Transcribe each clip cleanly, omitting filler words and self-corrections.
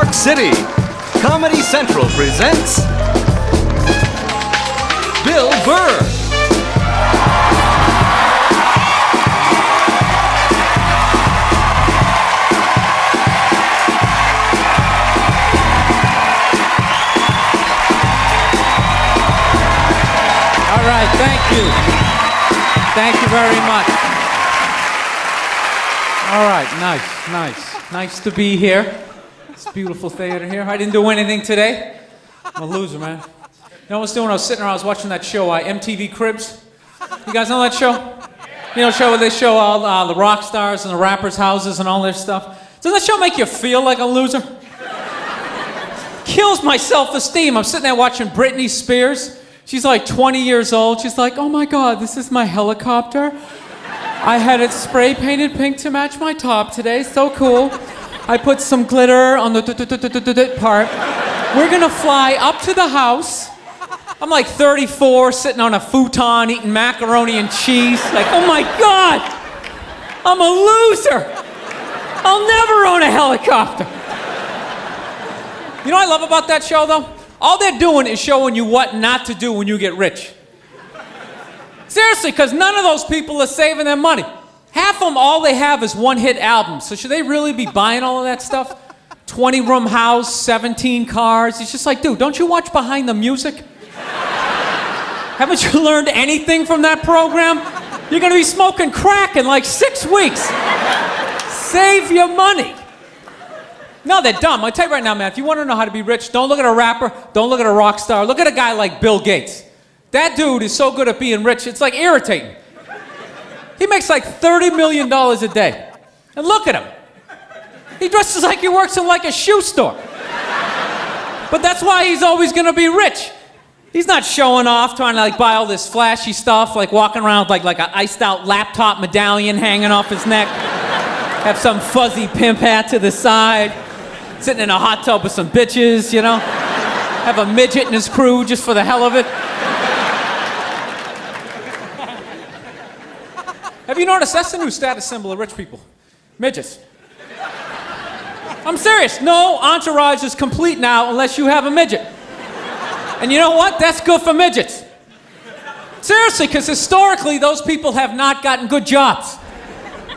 York City, Comedy Central presents Bill Burr. All right, thank you. Thank you very much. All right, nice to be here. It's a beautiful theater here. I didn't do anything today. I'm a loser, man. You know what I was doing? I was sitting around, I was watching that show, MTV Cribs. You guys know that show? You know, the show where they show all the rock stars and the rappers' houses and all this stuff. Does that show make you feel like a loser? Kills my self-esteem. I'm sitting there watching Britney Spears. She's like 20 years old. She's like, oh my God, this is my helicopter. I had it spray painted pink to match my top today. So cool. I put some glitter on the part. We're gonna fly up to the house. I'm like 34, sitting on a futon, eating macaroni and cheese. Like, oh my God, I'm a loser. I'll never own a helicopter. You know what I love about that show, though? All they're doing is showing you what not to do when you get rich. Seriously, because none of those people are saving their money. Half of them, all they have is one-hit albums. So should they really be buying all of that stuff? 20-room house, 17 cars. It's just like, dude, don't you watch Behind the Music? Haven't you learned anything from that program? You're gonna be smoking crack in like 6 weeks. Save your money. No, they're dumb. I'll tell you right now, man, if you want to know how to be rich, don't look at a rapper, don't look at a rock star, look at a guy like Bill Gates. That dude is so good at being rich, it's like irritating. He makes like $30 million a day. And look at him. He dresses like he works in like a shoe store. But that's why he's always gonna be rich. He's not showing off, trying to like buy all this flashy stuff, like walking around with like an iced out laptop medallion hanging off his neck. Have some fuzzy pimp hat to the side. Sitting in a hot tub with some bitches, you know? Have a midget in his crew just for the hell of it. Have you noticed that's the new status symbol of rich people? Midgets. I'm serious. No entourage is complete now unless you have a midget. And you know what? That's good for midgets. Seriously, because historically those people have not gotten good jobs.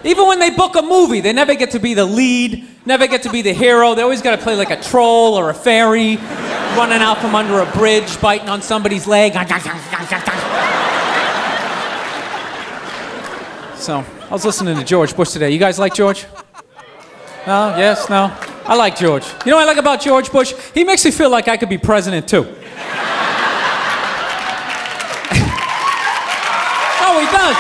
Even when they book a movie, they never get to be the lead, never get to be the hero. They always got to play like a troll or a fairy, running out from under a bridge, biting on somebody's leg. So, I was listening to George Bush today. You guys like George? No? Yes? No? I like George. You know what I like about George Bush? He makes me feel like I could be president too. Oh, he does.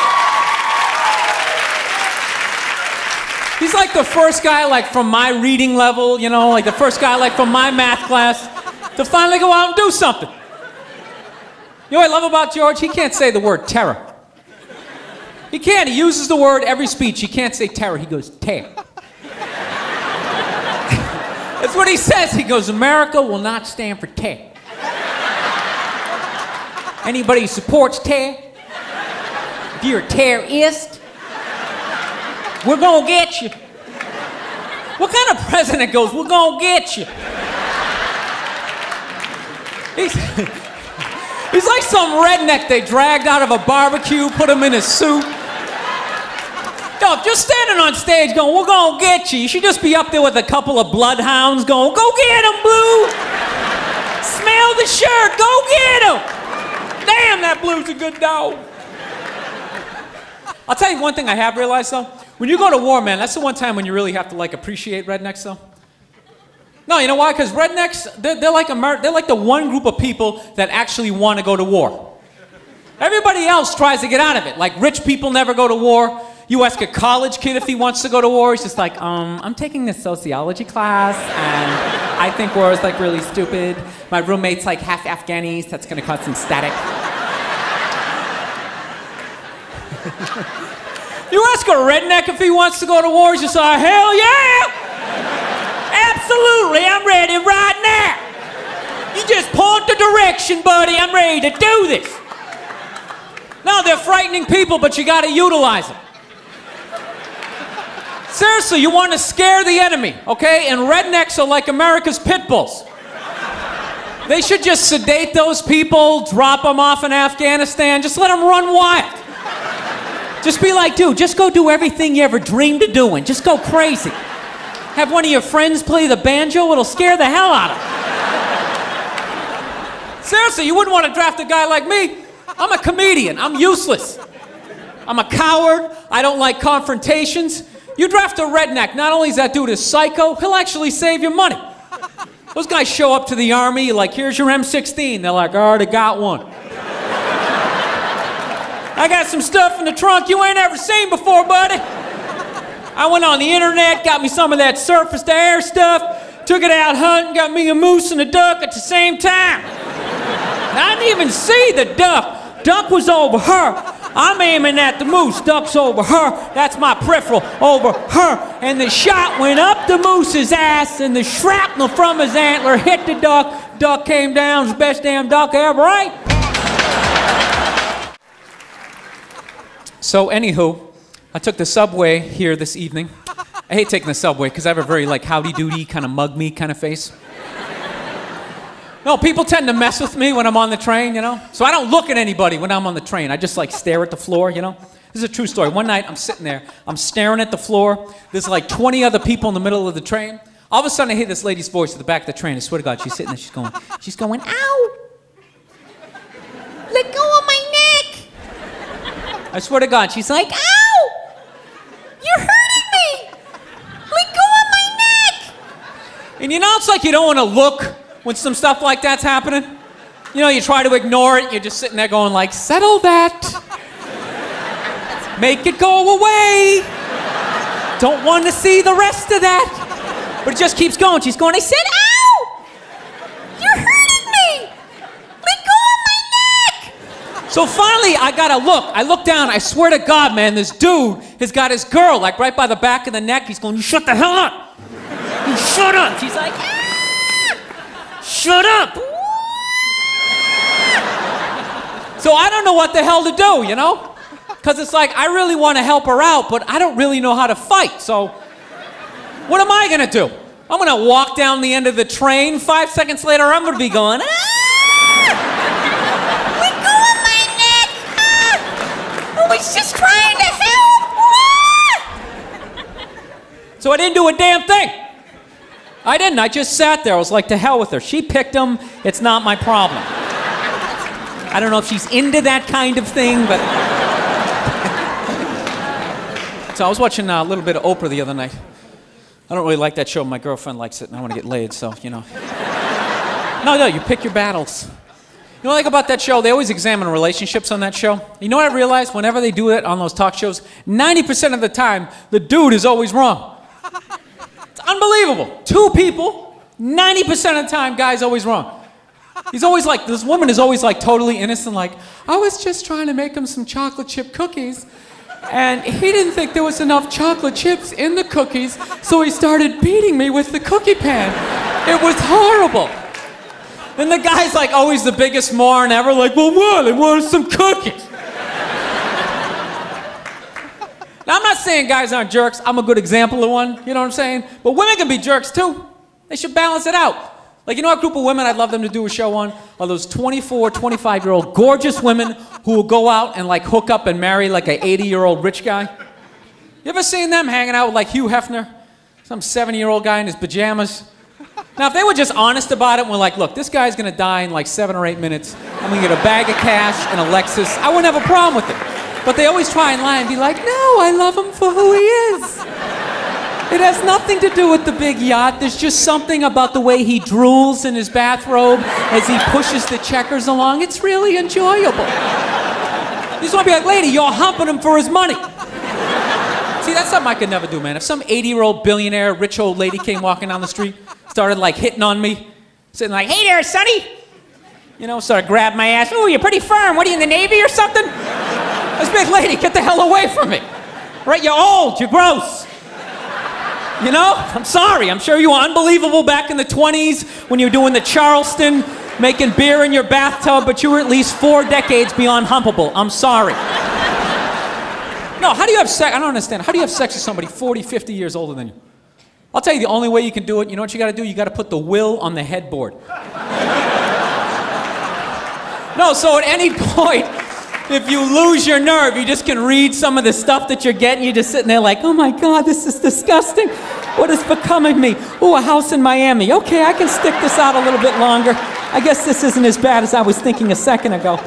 He's like the first guy like from my reading level, you know, like the first guy like from my math class to finally go out and do something. You know what I love about George? He can't say the word terror. He can't. He uses the word every speech. He can't say terror. He goes, tear. That's what he says. He goes, America will not stand for tear. Anybody who supports tear, if you're a terrorist, we're gonna get you. What kind of president goes, we're gonna get you? He's like some redneck they dragged out of a barbecue, put him in a suit. No, if you're standing on stage going, we're gonna get you, you should just be up there with a couple of bloodhounds going, go get him, Blue! Smell the shirt, go get him! Damn, that Blue's a good dog. I'll tell you one thing I have realized though. When you go to war, man, that's the one time when you really have to like appreciate rednecks though. No, you know why? Because rednecks, they're like the one group of people that actually want to go to war. Everybody else tries to get out of it. Like rich people never go to war. You ask a college kid if he wants to go to war, he's just like, I'm taking this sociology class, and I think war is like really stupid. My roommate's like half Afghanis, that's gonna cause some static. You ask a redneck if he wants to go to war, he's just like, hell yeah! Absolutely, I'm ready right now. You just point the direction, buddy, I'm ready to do this. No, they're frightening people, but you gotta utilize them. Seriously, you want to scare the enemy, okay? And rednecks are like America's pit bulls. They should just sedate those people, drop them off in Afghanistan, just let them run wild. Just be like, dude, just go do everything you ever dreamed of doing. Just go crazy. Have one of your friends play the banjo, it'll scare the hell out of them. Seriously, you wouldn't want to draft a guy like me. I'm a comedian, I'm useless. I'm a coward, I don't like confrontations. You draft a redneck, not only is that dude a psycho, he'll actually save you money. Those guys show up to the army, like, here's your M16. They're like, I already got one. I got some stuff in the trunk you ain't ever seen before, buddy. I went on the internet, got me some of that surface to air stuff, took it out hunting, got me a moose and a duck at the same time. I didn't even see the duck. Duck was over her. I'm aiming at the moose, duck's over her, that's my peripheral, over her. And the shot went up the moose's ass, and the shrapnel from his antler hit the duck. Duck came down, it was the best damn duck ever, right? So anywho, I took the subway here this evening. I hate taking the subway because I have a very like howdy-doody kind of mug me kind of face. No, people tend to mess with me when I'm on the train, you know? So I don't look at anybody when I'm on the train. I just like stare at the floor, you know? This is a true story. One night I'm sitting there, I'm staring at the floor. There's like 20 other people in the middle of the train. All of a sudden I hear this lady's voice at the back of the train. I swear to God, she's sitting there, she's going, ow! Let go of my neck! I swear to God, she's like, ow! You're hurting me! Let go of my neck! And you know, it's like you don't want to look when some stuff like that's happening. You know, you try to ignore it, you're just sitting there going like, settle that. Make it go away. Don't want to see the rest of that. But it just keeps going. She's going, I said, ow! You're hurting me! Let go of my neck! So finally, I gotta look. I look down, I swear to God, man, this dude has got his girl, like right by the back of the neck. He's going, you shut the hell up! You shut up! She's like, ah! Shut up! So I don't know what the hell to do, you know? Because it's like, I really want to help her out, but I don't really know how to fight, so what am I going to do? I'm going to walk down the end of the train. 5 seconds later, I'm going to be going, ah! Let go of my neck! Ah! I was just trying to help! Ah! So I didn't do a damn thing. I didn't. I just sat there. I was like, to hell with her. She picked him. It's not my problem. I don't know if she's into that kind of thing, but... So I was watching a little bit of Oprah the other night. I don't really like that show. My girlfriend likes it, and I want to get laid, so, you know. No, you pick your battles. You know what I like about that show? They always examine relationships on that show. You know what I realized? Whenever they do it on those talk shows, 90% of the time, the dude is always wrong. It's unbelievable. Two people, 90% of the time, guy's always wrong. He's always like, this woman is always like totally innocent, like, I was just trying to make him some chocolate chip cookies, and he didn't think there was enough chocolate chips in the cookies, so he started beating me with the cookie pan. It was horrible. Then the guy's like always the biggest moron ever, like, well, what? I wanted some cookies. Now, I'm not saying guys aren't jerks. I'm a good example of one, you know what I'm saying? But women can be jerks too. They should balance it out. Like, you know what group of women I'd love them to do a show on? Are those 24, 25-year-old gorgeous women who will go out and like hook up and marry like an 80-year-old rich guy? You ever seen them hanging out with like Hugh Hefner? Some 70-year-old guy in his pajamas? Now, if they were just honest about it and were like, look, this guy's gonna die in like 7 or 8 minutes, I'm gonna get a bag of cash and a Lexus, I wouldn't have a problem with it. But they always try and lie and be like, no, I love him for who he is. It has nothing to do with the big yacht. There's just something about the way he drools in his bathrobe as he pushes the checkers along. It's really enjoyable. You just want to be like, lady, you're humping him for his money. See, that's something I could never do, man. If some 80-year-old billionaire, rich old lady came walking down the street, started like hitting on me, sitting like, hey there, sonny. You know, started grabbing my ass. Ooh, you're pretty firm. What are you, in the Navy or something? This big lady, get the hell away from me. Right, you're old, you're gross. You know, I'm sorry. I'm sure you were unbelievable back in the 20s when you were doing the Charleston, making beer in your bathtub, but you were at least 4 decades beyond humpable. I'm sorry. No, how do you have sex? I don't understand. How do you have sex with somebody 40, 50 years older than you? I'll tell you the only way you can do it, you know what you gotta do? You gotta put the will on the headboard. No, so at any point, if you lose your nerve, you just can read some of the stuff that you're getting. You're just sitting there like, oh my God, this is disgusting. What has become of me? Ooh, a house in Miami. Okay, I can stick this out a little bit longer. I guess this isn't as bad as I was thinking a second ago.